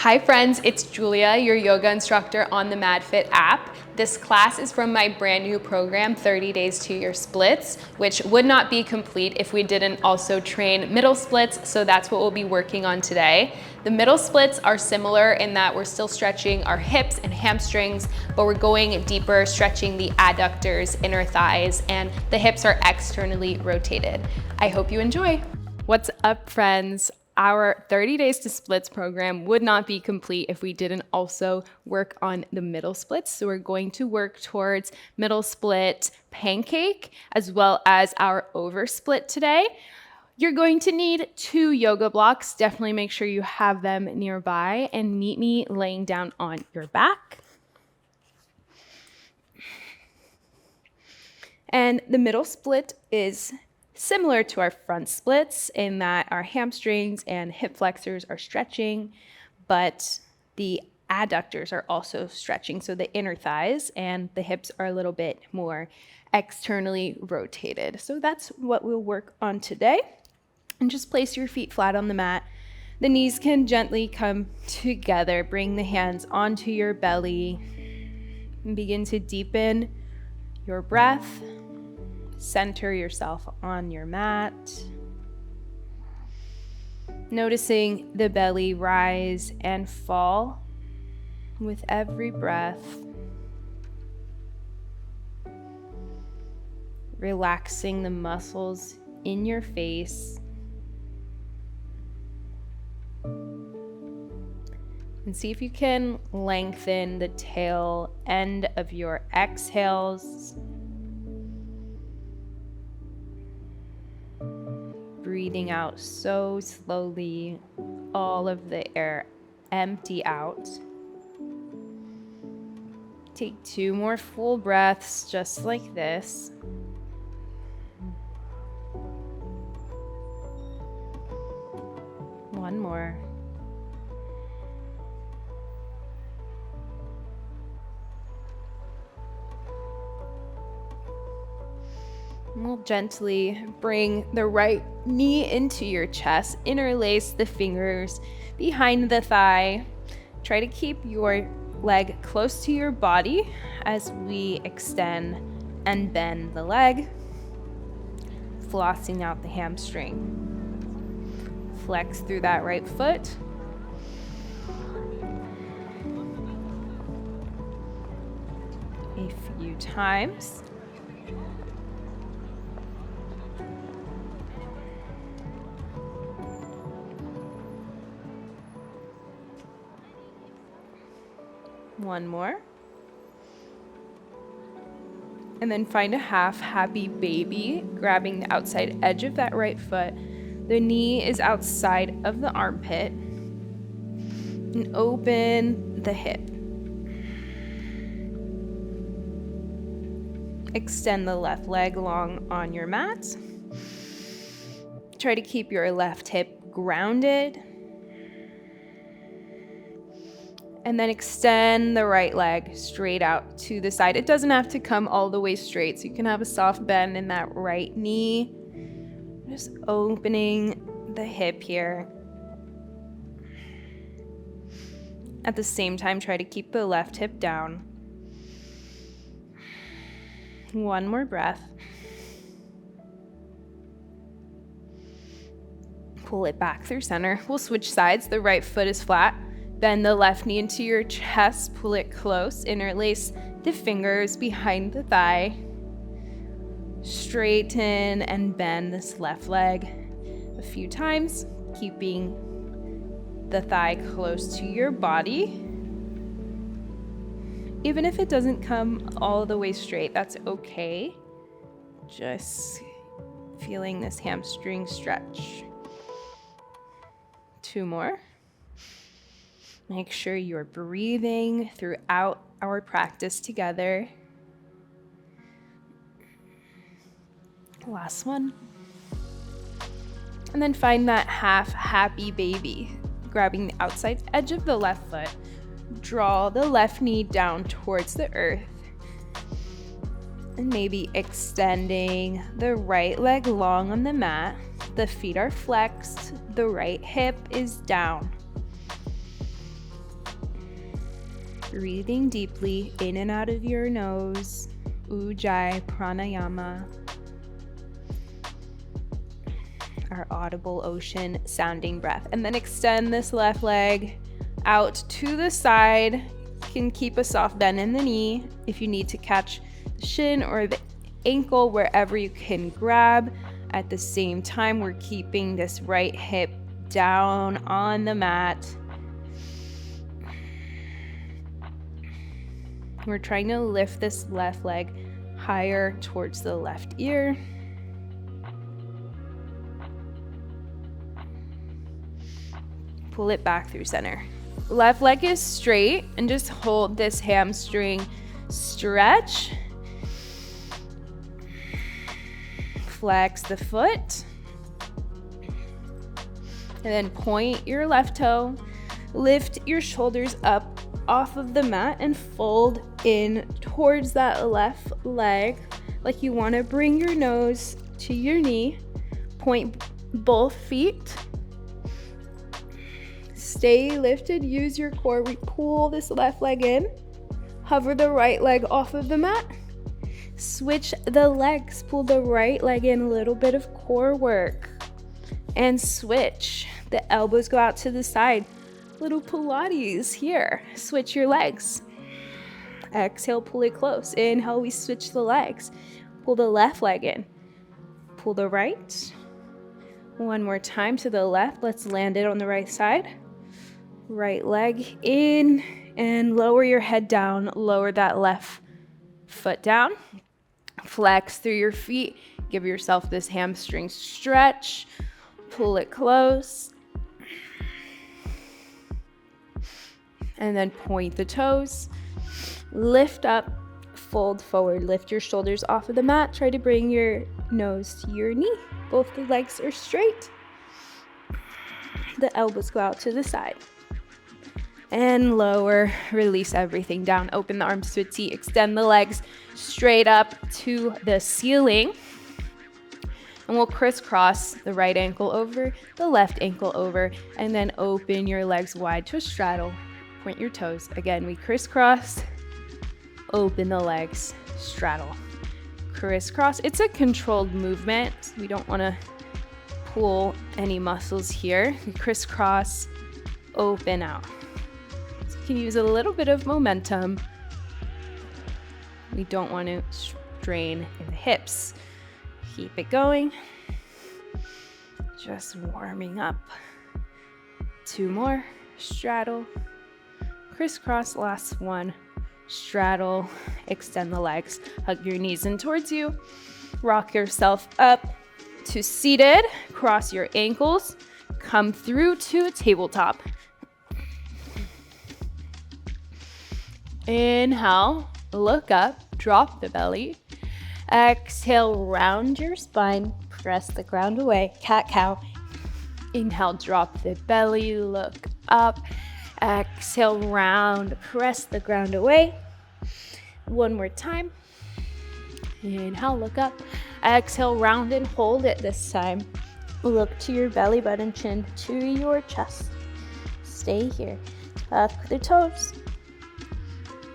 Hi friends, it's Julia, your yoga instructor on the MadFit app. This class is from my brand new program, 30 Days to Your Splits, which would not be complete if we didn't also train middle splits, so that's what we'll be working on today. The middle splits are similar in that we're still stretching our hips and hamstrings, but we're going deeper, stretching the adductors, inner thighs, and the hips are externally rotated. I hope you enjoy. What's up, friends? Our 30 Days to Splits program would not be complete if we didn't also work on the middle splits. So we're going to work towards middle split pancake as well as our over split today. You're going to need 2 yoga blocks. Definitely make sure you have them nearby and meet me laying down on your back. And the middle split is similar to our front splits in that our hamstrings and hip flexors are stretching, but the adductors are also stretching, so the inner thighs and the hips are a little bit more externally rotated. So that's what we'll work on today. And just place your feet flat on the mat. The knees can gently come together. Bring the hands onto your belly and begin to deepen your breath. Center yourself on your mat. Noticing the belly rise and fall with every breath. Relaxing the muscles in your face. And see if you can lengthen the tail end of your exhales. Breathing out so slowly, all of the air empty out. Take 2 more full breaths just like this. One more. We'll gently bring the right knee into your chest, interlace the fingers behind the thigh. Try to keep your leg close to your body as we extend and bend the leg, flossing out the hamstring. Flex through that right foot. A few times. One more. And then find a half happy baby, grabbing the outside edge of that right foot. The knee is outside of the armpit. And open the hip. Extend the left leg long on your mat. Try to keep your left hip grounded. And then extend the right leg straight out to the side. It doesn't have to come all the way straight, so you can have a soft bend in that right knee. Just opening the hip here. At the same time, try to keep the left hip down. One more breath. Pull it back through center. We'll switch sides. The right foot is flat. Bend the left knee into your chest, pull it close, interlace the fingers behind the thigh. Straighten and bend this left leg a few times, keeping the thigh close to your body. Even if it doesn't come all the way straight, that's okay. Just feeling this hamstring stretch. 2 more. Make sure you're breathing throughout our practice together. Last one. And then find that half happy baby. Grabbing the outside edge of the left foot. Draw the left knee down towards the earth. And maybe extending the right leg long on the mat. The feet are flexed. The right hip is down. Breathing deeply in and out of your nose. Ujjayi pranayama. Our audible ocean sounding breath. And then extend this left leg out to the side. You can keep a soft bend in the knee if you need to catch the shin or the ankle, wherever you can grab. At the same time, we're keeping this right hip down on the mat. We're trying to lift this left leg higher towards the left ear. Pull it back through center. Left leg is straight, and just hold this hamstring stretch. Flex the foot. And then point your left toe. Lift your shoulders up off of the mat and fold in towards that left leg like you want to bring your nose to your knee. Point both feet. Stay lifted, use your core. We pull this left leg in. Hover the right leg off of the mat. Switch the legs, pull the right leg in, a little bit of core work. And switch. The elbows go out to the side. Little Pilates here. Switch your legs. Exhale, pull it close. Inhale, we switch the legs. Pull the left leg in. Pull the right. One more time to the left. Let's land it on the right side. Right leg in and lower your head down. Lower that left foot down. Flex through your feet. Give yourself this hamstring stretch. Pull it close. And then point the toes. Lift up, fold forward. Lift your shoulders off of the mat. Try to bring your nose to your knee. Both the legs are straight. The elbows go out to the side. And lower, release everything down. Open the arms to a T, extend the legs straight up to the ceiling. And we'll crisscross the right ankle over, the left ankle over, and then open your legs wide to a straddle. Point your toes. Again, we crisscross, open the legs, straddle, crisscross. It's a controlled movement. We don't want to pull any muscles here. We crisscross, open out. You can use a little bit of momentum. We don't want to strain in the hips. Keep it going. Just warming up. 2 more. Straddle. Crisscross. Last one. Straddle. Extend the legs. Hug your knees in towards you. Rock yourself up to seated. Cross your ankles. Come through to tabletop. Inhale, look up, drop the belly. Exhale, round your spine, press the ground away, cat-cow. Inhale, drop the belly, look up. Exhale, round, press the ground away. One more time. Inhale, look up. Exhale, round and hold it this time. Look to your belly button, chin to your chest. Stay here. Tuck the toes.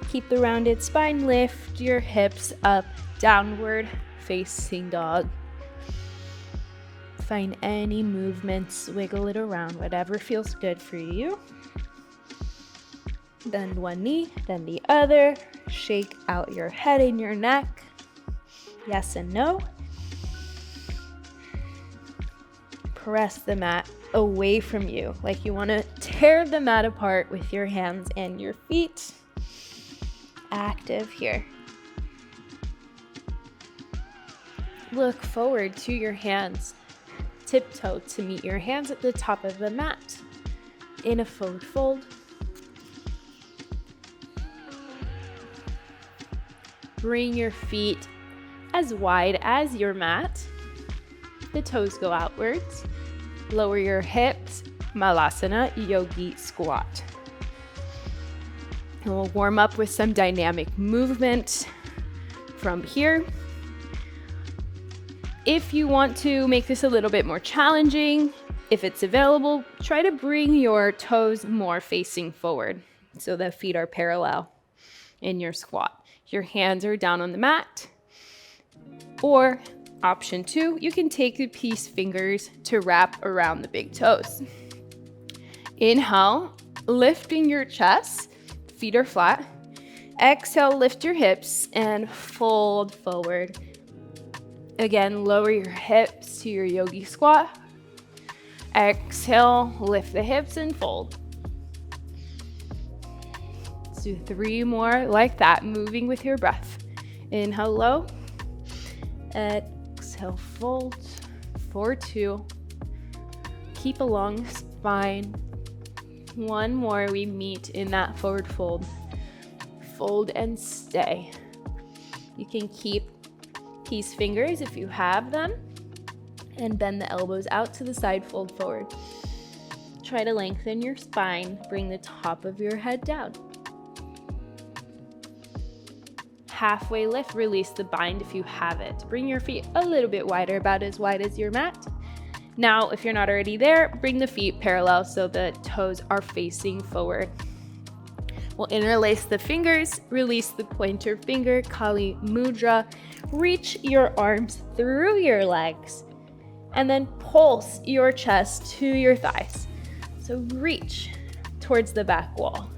Keep the rounded spine. Lift your hips up, downward facing dog. Find any movements, wiggle it around, whatever feels good for you. Bend one knee, then the other. Shake out your head and your neck. Yes and no. Press the mat away from you, like you want to tear the mat apart with your hands and your feet. Active here. Look forward to your hands. Tiptoe to meet your hands at the top of the mat. In a forward fold. Bring your feet as wide as your mat. The toes go outwards. Lower your hips. Malasana Yogi Squat. And we'll warm up with some dynamic movement from here. If you want to make this a little bit more challenging, if it's available, try to bring your toes more facing forward so the feet are parallel. in your squat. Your hands are down on the mat. Or option 2, you can take the peace fingers to wrap around the big toes. Inhale, lifting your chest, feet are flat. Exhale, lift your hips and fold forward. Again, lower your hips to your yogi squat. Exhale, lift the hips and fold. Let's do 3 more like that, moving with your breath. Inhale low. Exhale, fold for 2. Keep a long spine. 1 more, we meet in that forward fold. Fold and stay. You can keep peace fingers if you have them, and bend the elbows out to the side, fold forward. Try to lengthen your spine, bring the top of your head down. Halfway lift, release the bind if you have it. Bring your feet a little bit wider, about as wide as your mat. Now, if you're not already there, bring the feet parallel so the toes are facing forward. We'll interlace the fingers, release the pointer finger, Kali Mudra. Reach your arms through your legs, and then pulse your chest to your thighs. So reach towards the back wall.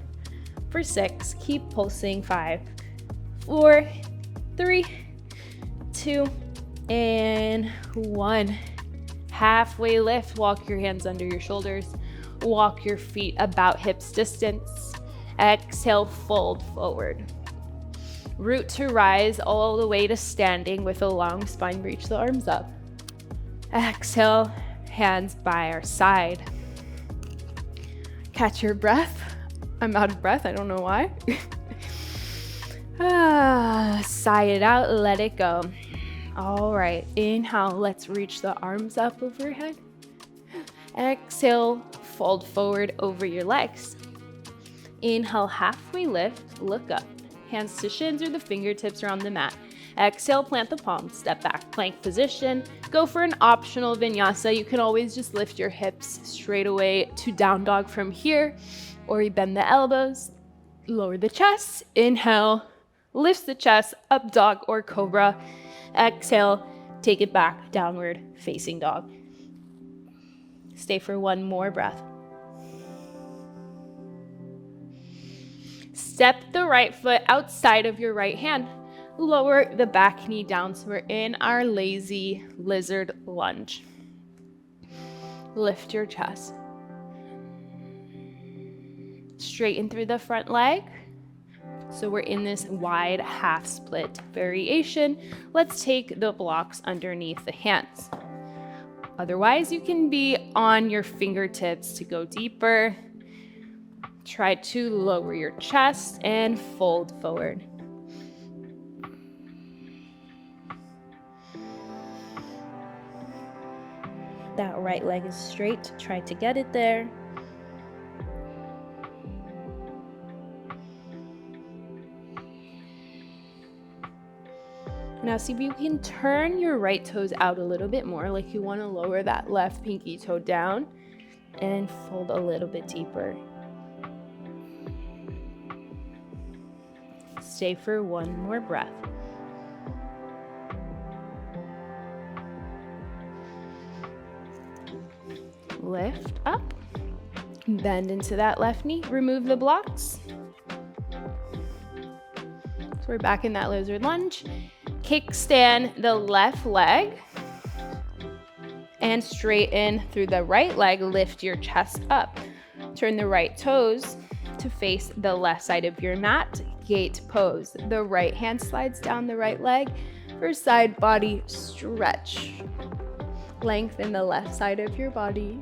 For 6, keep pulsing. 5, 4, 3, 2, and 1. Halfway lift, walk your hands under your shoulders. Walk your feet about hips distance. Exhale, fold forward. Root to rise all the way to standing with a long spine. Reach the arms up. Exhale, hands by our side. Catch your breath. I'm out of breath, I don't know why. Sigh it out, let it go. All right, inhale, let's reach the arms up overhead. Exhale, fold forward over your legs. Inhale, halfway lift, look up. Hands to shins or the fingertips are on the mat. Exhale, plant the palms, step back, plank position. Go for an optional vinyasa. You can always just lift your hips straight away to down dog from here, or you bend the elbows, lower the chest. Inhale, lifts the chest, up dog or cobra. Exhale, take it back, downward facing dog. Stay for 1 more breath. Step the right foot outside of your right hand. Lower the back knee down so we're in our lazy lizard lunge. Lift your chest. Straighten through the front leg. So we're in this wide half split variation. Let's take the blocks underneath the hands. Otherwise, you can be on your fingertips to go deeper. Try to lower your chest and fold forward. That right leg is straight. Try to get it there. Now see if you can turn your right toes out a little bit more, like you want to lower that left pinky toe down and fold a little bit deeper. Stay for 1 more breath. Lift up, bend into that left knee, remove the blocks. So we're back in that lizard lunge. Kickstand the left leg and straighten through the right leg. Lift your chest up. Turn the right toes to face the left side of your mat. Gate pose. The right hand slides down the right leg for side body stretch. Lengthen the left side of your body.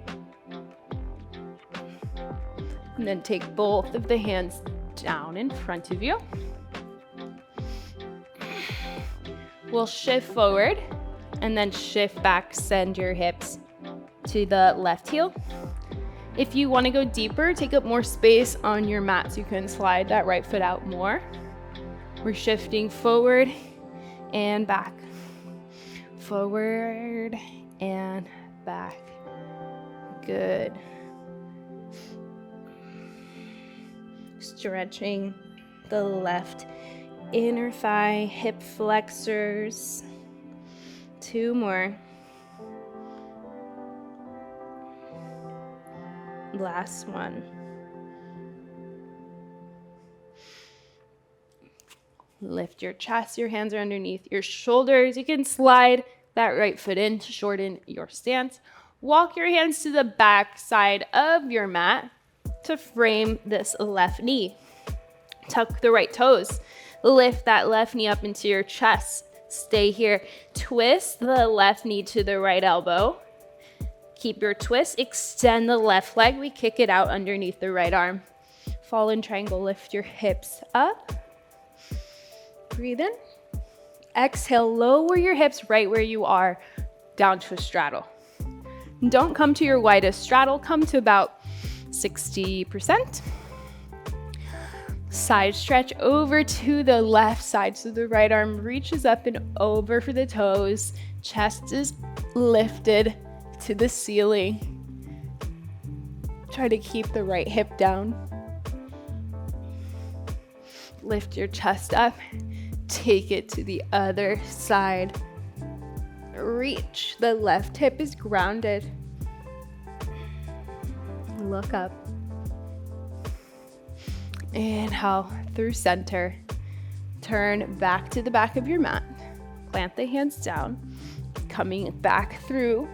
And then take both of the hands down in front of you. We'll shift forward and then shift back, send your hips to the left heel. If you want to go deeper, take up more space on your mat so you can slide that right foot out more. We're shifting forward and back. Forward and back. Good. Stretching the left inner thigh, hip flexors. 2 more. Last one. Lift your chest, your hands are underneath your shoulders. You can slide that right foot in to shorten your stance. Walk your hands to the back side of your mat to frame this left knee. Tuck the right toes. Lift that left knee up into your chest. Stay here. Twist the left knee to the right elbow. Keep your twist. Extend the left leg. We kick it out underneath the right arm. Fallen triangle. Lift your hips up. Breathe in. Exhale. Lower your hips right where you are down to a straddle. Don't come to your widest straddle. Come to about 60%. Side stretch over to the left side. So the right arm reaches up and over for the toes. Chest is lifted to the ceiling. Try to keep the right hip down. Lift your chest up. Take it to the other side. Reach. The left hip is grounded. Look up. Inhale through center. Turn back to the back of your mat. Plant the hands down. Coming back through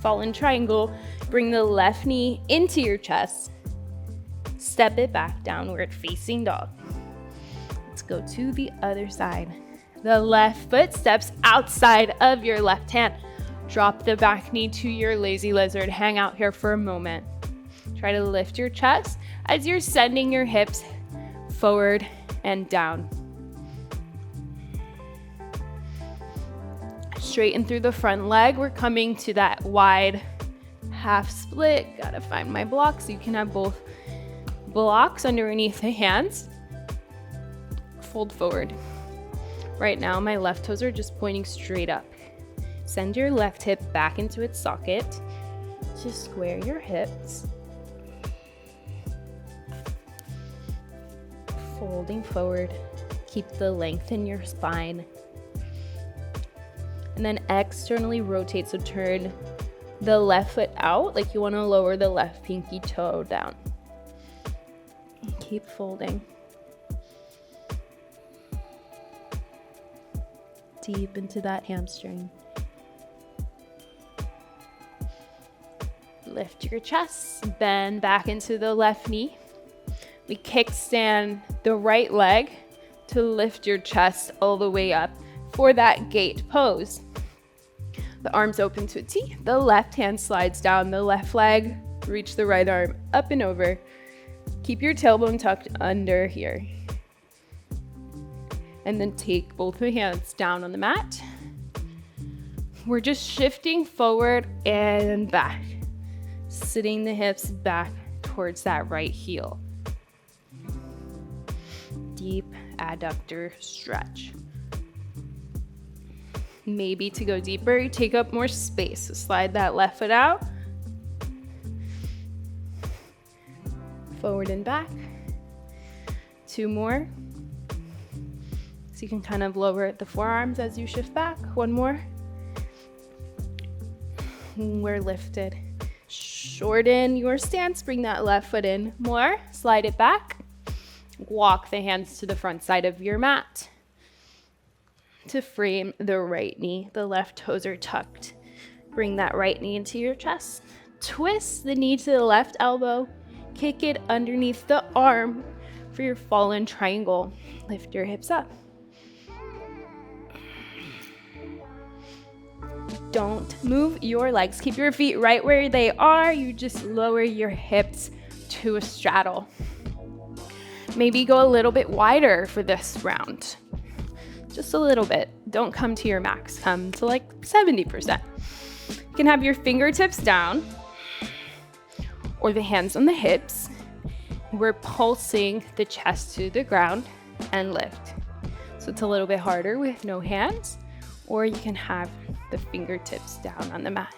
fallen triangle. Bring the left knee into your chest. Step it back, downward facing dog. Let's go to the other side. The left foot steps outside of your left hand. Drop the back knee to your lazy lizard. Hang out here for a moment. Try to lift your chest as you're sending your hips forward and down. Straighten through the front leg. We're coming to that wide half split. Gotta find my block so you can have both blocks underneath the hands. Fold forward. Right now, my left toes are just pointing straight up. Send your left hip back into its socket. Just square your hips. Folding forward. Keep the length in your spine. And then externally rotate, so turn the left foot out like you want to lower the left pinky toe down. Keep folding. Deep into that hamstring. Lift your chest, bend back into the left knee. We kickstand the right leg to lift your chest all the way up for that gate pose. The arms open to a T. The left hand slides down the left leg. Reach the right arm up and over. Keep your tailbone tucked under here. And then take both the hands down on the mat. We're just shifting forward and back. Sitting the hips back towards that right heel. Deep adductor stretch. Maybe to go deeper, take up more space. So slide that left foot out. Forward and back. 2 more. So you can kind of lower the forearms as you shift back. 1 more. We're lifted. Shorten your stance. Bring that left foot in more. Slide it back. Walk the hands to the front side of your mat to frame the right knee. The left toes are tucked. Bring that right knee into your chest. Twist the knee to the left elbow. Kick it underneath the arm for your fallen triangle. Lift your hips up. Don't move your legs. Keep your feet right where they are. You just lower your hips to a straddle. Maybe go a little bit wider for this round. Just a little bit. Don't come to your max. Come to like 70%. You can have your fingertips down or the hands on the hips. We're pulsing the chest to the ground and lift. So it's a little bit harder with no hands, or you can have the fingertips down on the mat.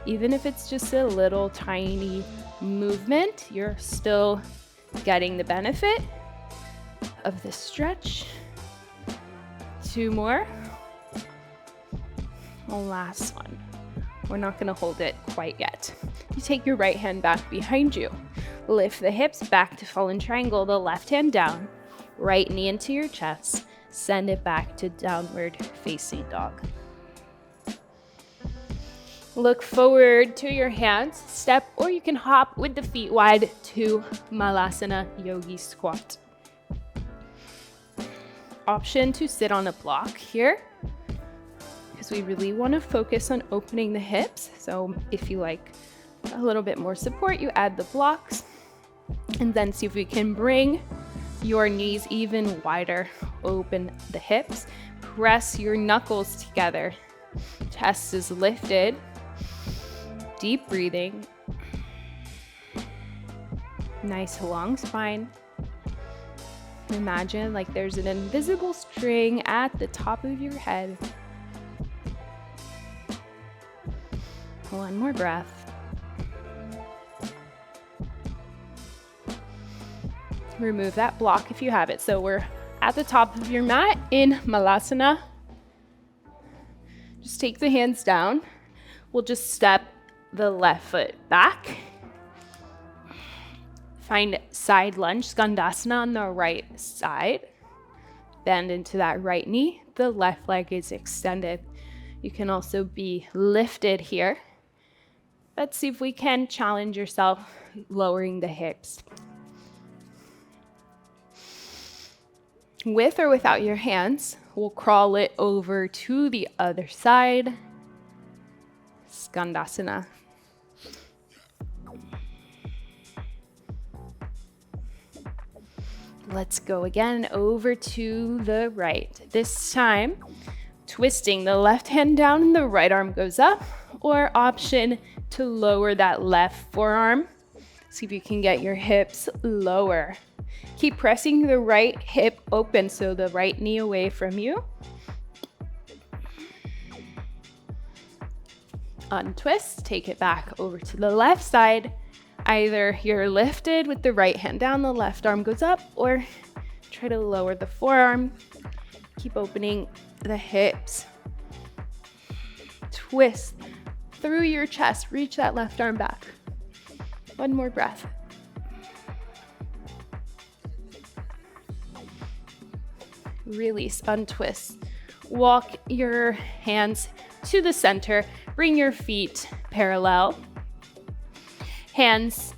Even if it's just a little tiny movement, you're still getting the benefit of the stretch. 2 more. Last one. We're not going to hold it quite yet. You take your right hand back behind you. Lift the hips back to fallen triangle, the left hand down, right knee into your chest. Send it back to downward facing dog. Look forward to your hands, step, or you can hop with the feet wide to Malasana Yogi Squat. Option to sit on a block here, because we really want to focus on opening the hips. So if you like a little bit more support, you add the blocks, and then see if we can bring your knees even wider. Open the hips, press your knuckles together. Chest is lifted. Deep breathing. Nice long spine. Imagine like there's an invisible string at the top of your head. One more breath. Remove that block if you have it. So we're at the top of your mat in Malasana. Just take the hands down. We'll just step the left foot back. Find side lunge, Skandasana on the right side. Bend into that right knee. The left leg is extended. You can also be lifted here. Let's see if we can challenge yourself, lowering the hips. With or without your hands, we'll crawl it over to the other side. Skandasana. Let's go again over to the right. This time, twisting the left hand down and the right arm goes up, or option to lower that left forearm. See if you can get your hips lower. Keep pressing the right hip open, so the right knee away from you. Untwist, take it back over to the left side. Either you're lifted with the right hand down, the left arm goes up, or try to lower the forearm. Keep opening the hips. Twist through your chest, reach that left arm back. One more breath. Release, untwist. Walk your hands to the center. Bring your feet parallel. Hands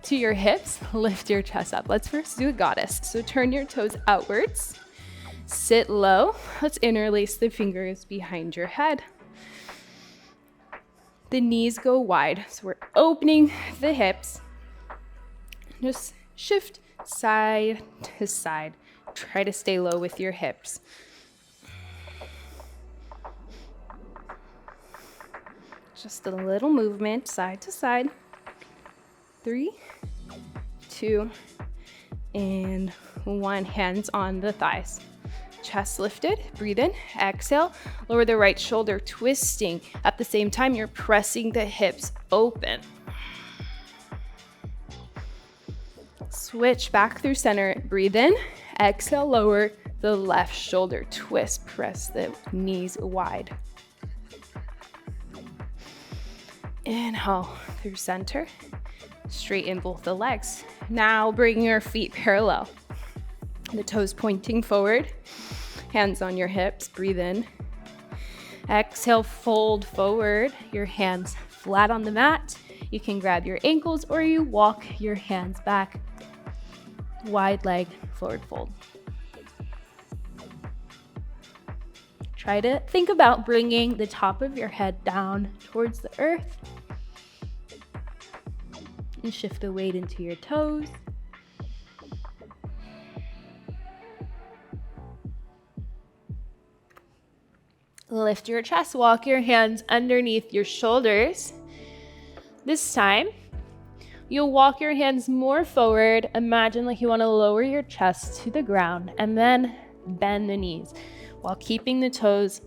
to your hips. Lift your chest up. Let's first do a goddess. So turn your toes outwards. Sit low. Let's interlace the fingers behind your head. The knees go wide. So we're opening the hips. Just shift side to side. Try to stay low with your hips. Just a little movement side to side. 3, 2, and 1. Hands on the thighs. Chest lifted. Breathe in. Exhale. Lower the right shoulder, twisting. At the same time, you're pressing the hips open. Switch back through center. Breathe in. Exhale. Lower the left shoulder. Twist. Press the knees wide. Inhale through center. Straighten both the legs. Now bring your feet parallel. The toes pointing forward. Hands on your hips. Breathe in. Exhale, fold forward. Your hands flat on the mat. You can grab your ankles or you walk your hands back. Wide leg, forward fold. Try to think about bringing the top of your head down towards the earth. And shift the weight into your toes. Lift your chest, walk your hands underneath your shoulders. This time, you'll walk your hands more forward. Imagine like you want to lower your chest to the ground and then bend the knees while keeping the toes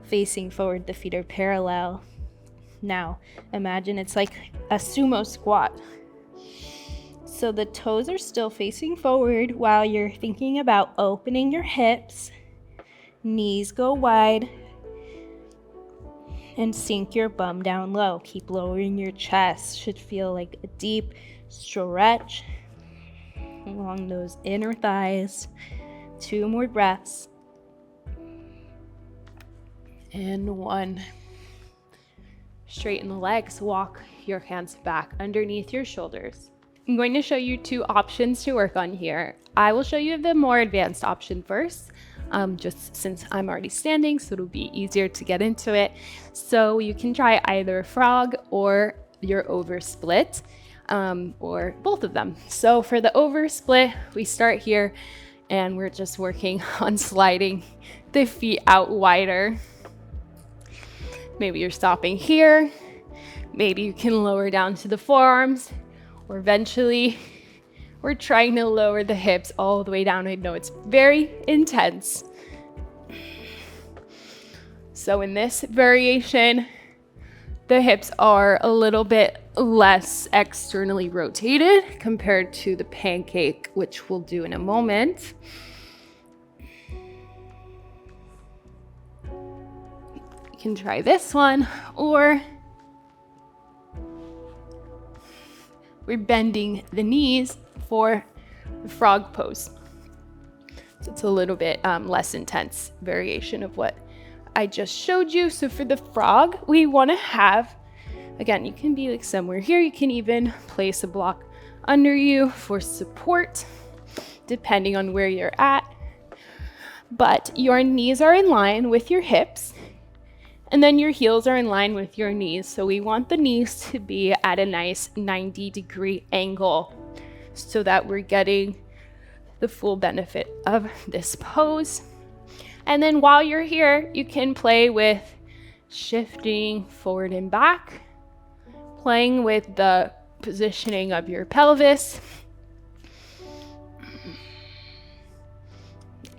facing forward. The feet are parallel. Now, imagine it's like a sumo squat. So the toes are still facing forward while you're thinking about opening your hips. Knees go wide. And sink your bum down low. Keep lowering your chest. Should feel like a deep stretch along those inner thighs. 2 more breaths. And 1. Straighten the legs. Walk your hands back underneath your shoulders. I'm going to show you 2 options to work on here. I will show you the more advanced option first. Just since I'm already standing, so it'll be easier to get into it. So you can try either a frog or your over split, or both of them. So for the over split, we start here and we're just working on sliding the feet out wider. Maybe you're stopping here. Maybe you can lower down to the forearms, or eventually we're trying to lower the hips all the way down. I know it's very intense. So in this variation, the hips are a little bit less externally rotated compared to the pancake, which we'll do in a moment. You can try this one, or we're bending the knees for the frog pose. So it's a little bit less intense variation of what I just showed you. So for the frog, we want to have, again, you can be like somewhere here. You can even place a block under you for support, depending on where you're at. But your knees are in line with your hips, and then your heels are in line with your knees. So we want the knees to be at a nice 90-degree angle, so that we're getting the full benefit of this pose. And then while you're here, you can play with shifting forward and back, playing with the positioning of your pelvis,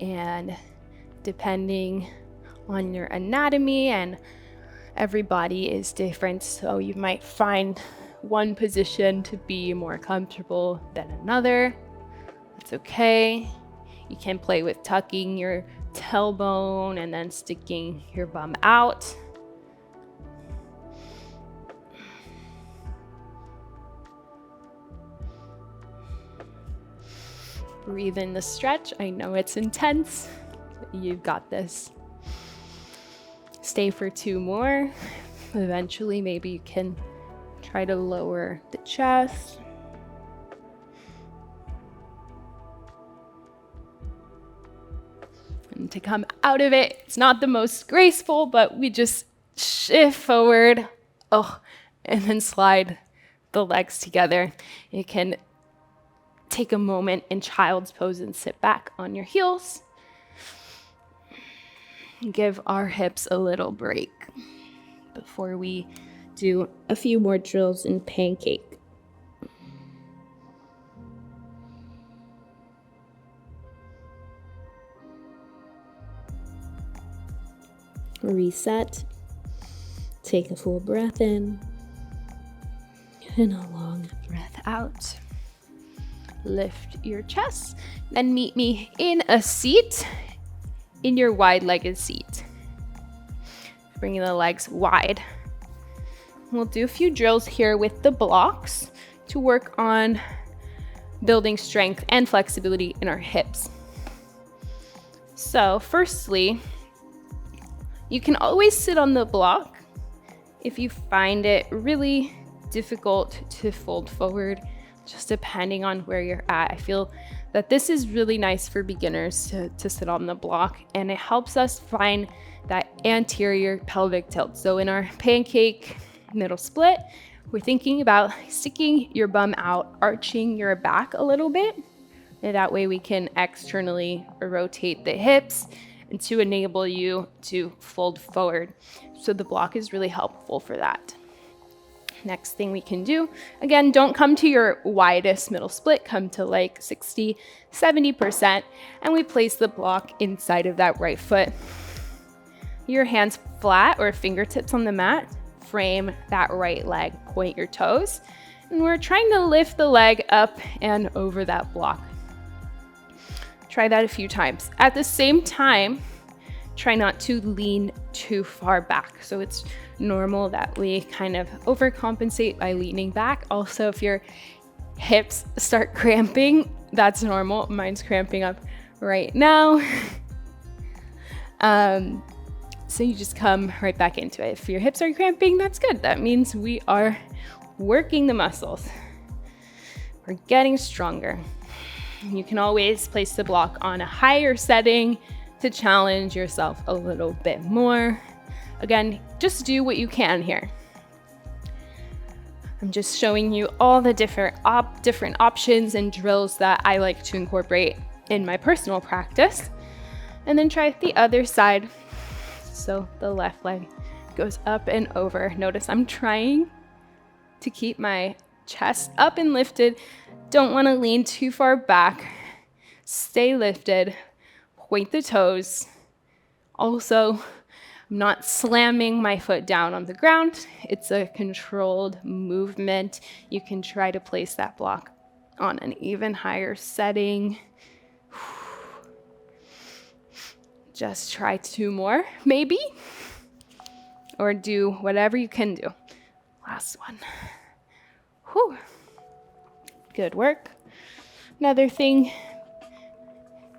and depending on your anatomy, and every body is different, so you might find one position to be more comfortable than another. That's okay. You can play with tucking your tailbone and then sticking your bum out. Breathe in the stretch. I know it's intense, but you've got this. Stay for 2 more. Eventually, maybe you can try to lower the chest. And to come out of it, it's not the most graceful, but we just shift forward, and then slide the legs together. You can take a moment in child's pose and sit back on your heels. Give our hips a little break before we do a few more drills in pancake. Reset. Take a full breath in and a long breath out. Lift your chest, then meet me in a seat, in your wide-legged seat. Bringing the legs wide. We'll do a few drills here with the blocks to work on building strength and flexibility in our hips. So firstly, you can always sit on the block if you find it really difficult to fold forward, just depending on where you're at. I feel that this is really nice for beginners to sit on the block, and it helps us find that anterior pelvic tilt. So in our pancake middle split, we're thinking about sticking your bum out, arching your back a little bit, and that way we can externally rotate the hips and to enable you to fold forward. So the block is really helpful for that. Next thing we can do, again, don't come to your widest middle split, come to like 60, 70%, and we place the block inside of that right foot. Your hands flat or fingertips on the mat, frame that right leg, point your toes, and And we're trying to lift the leg up and over that block. Try that a few times. At the same time, try not to lean too far back. So it's normal that we kind of overcompensate by leaning back. Also, if your hips start cramping, that's normal. Mine's cramping up right now. So you just come right back into it. If your hips are cramping, that's good. That means we are working the muscles. We're getting stronger. You can always place the block on a higher setting to challenge yourself a little bit more. Again, just do what you can here. I'm just showing you all the different options and drills that I like to incorporate in my personal practice. And then try the other side. So the left leg goes up and over. Notice I'm trying to keep my chest up and lifted. Don't want to lean too far back. Stay lifted. Point the toes. Also, I'm not slamming my foot down on the ground. It's a controlled movement. You can try to place that block on an even higher setting. Just try 2 more, maybe, or do whatever you can do. Last one. Whew. Good work. Another thing,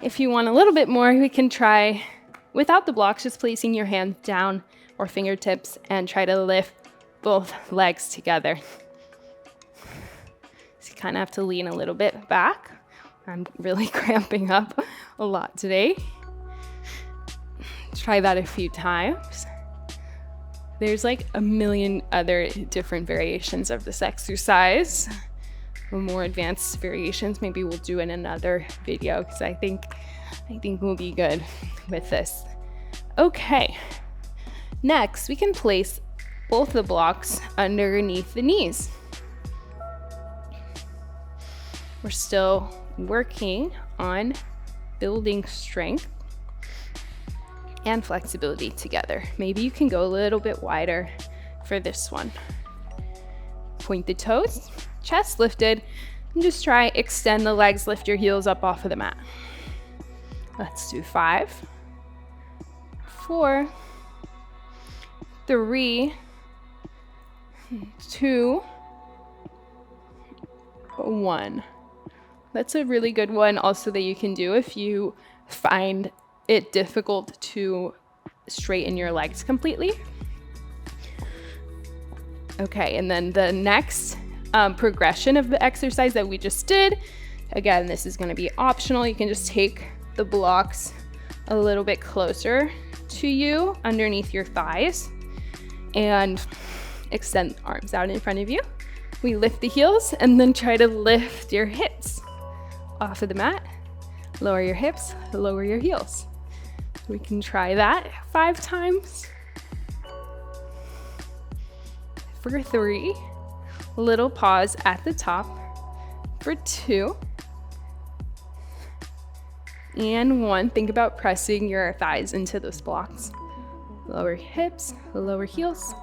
if you want a little bit more, we can try without the blocks, just placing your hands down or fingertips and try to lift both legs together. So you kind of have to lean a little bit back. I'm really cramping up a lot today. Try that a few times. There's like a million other different variations of this exercise. More advanced variations, maybe we'll do in another video because I think we'll be good with this. Okay, next we can place both the blocks underneath the knees. We're still working on building strength and flexibility together. Maybe you can go a little bit wider for this one. Point the toes, chest lifted, and just try extend the legs, lift your heels up off of the mat. Let's do 5, 4, 3, 2, 1. That's a really good one also that you can do if you find it difficult to straighten your legs completely. Okay, and then the next progression of the exercise that we just did, again, this is going to be optional. You can just take the blocks a little bit closer to you underneath your thighs and extend the arms out in front of you. We lift the heels and then try to lift your hips off of the mat. Lower your hips, lower your heels. We can try that 5 times. For 3, little pause at the top. For 2, and 1. Think about pressing your thighs into those blocks. Lower hips, lower heels.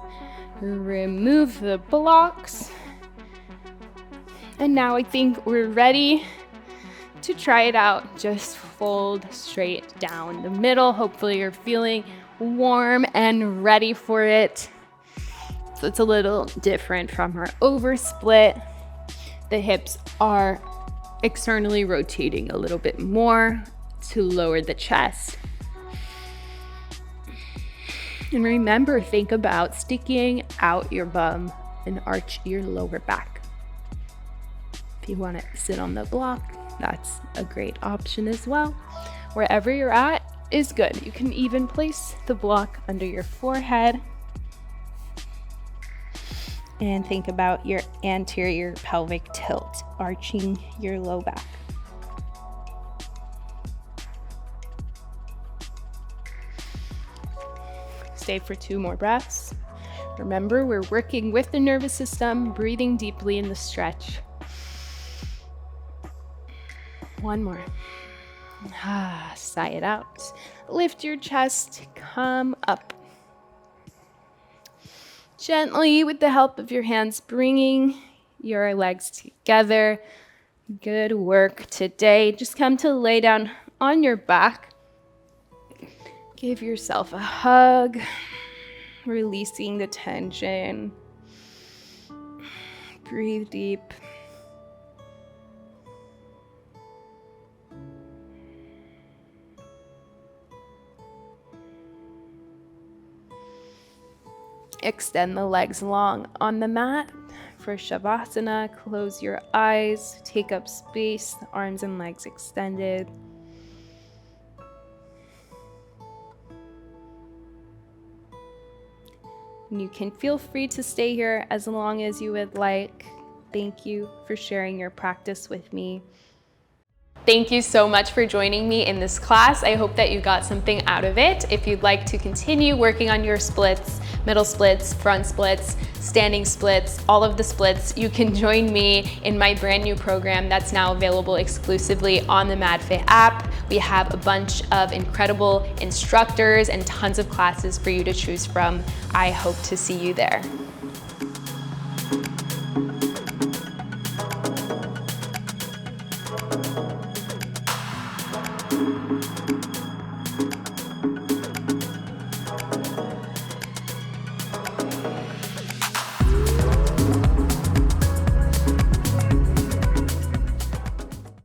Remove the blocks. And now I think we're ready to try it out. Just fold straight down the middle. Hopefully you're feeling warm and ready for it. So it's a little different from our oversplit. The hips are externally rotating a little bit more to lower the chest. And remember, think about sticking out your bum and arch your lower back. If you want to sit on the block, that's a great option as well. Wherever you're at is good. You can even place the block under your forehead. And think about your anterior pelvic tilt, arching your low back. Stay for 2 more breaths. Remember, we're working with the nervous system, breathing deeply in the stretch. 1 more. Sigh it out. Lift your chest, come up. Gently, with the help of your hands, bringing your legs together. Good work today. Just come to lay down on your back. Give yourself a hug, releasing the tension. Breathe deep. Extend the legs long on the mat. For Shavasana, close your eyes, take up space, arms and legs extended. And you can feel free to stay here as long as you would like. Thank you for sharing your practice with me. Thank you so much for joining me in this class. I hope that you got something out of it. If you'd like to continue working on your splits, middle splits, front splits, standing splits, all of the splits, you can join me in my brand new program that's now available exclusively on the MadFit app. We have a bunch of incredible instructors and tons of classes for you to choose from. I hope to see you there.